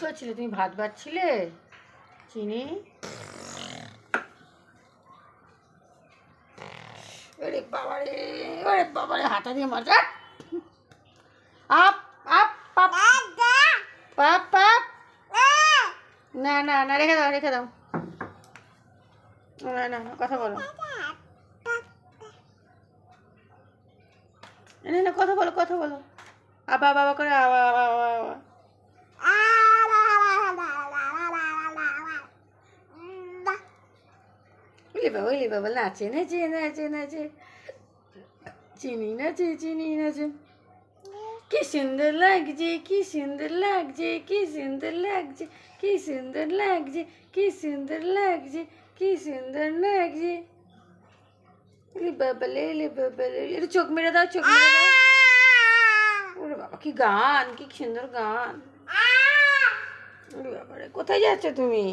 করছিলে তুমি? ভাত বাড়ছিলে চিনি? ওরে বাবারে, ওরে বাবারে, হাতা দিয়ে মজা। আপ আপ পাপ পাপ পাপ। না না না, রেখে দাও রেখে দাও। না না, কথা বলো। না না, কথা বলো কথা বলো। আবা বাবা করে আবা আবা আবা। ওলি বাবা নাচে নাচে নাচে নাচে। চিনি নাচে চিনি নাচে। কি সুন্দর লাগছে, কি সুন্দর লাগছে, কি সুন্দর লাগছে, কি সুন্দর লাগছে, কি সুন্দর লাগছে, কি সুন্দর লাগছে। বাবালে বাবালে, একটু চোখ মেরে দাও, চোখ মেরে দাও। ওরে বাবা, কি গান, কি সুন্দর গান। ওরে বাবারে, কোথায় যাচ্ছ তুমি?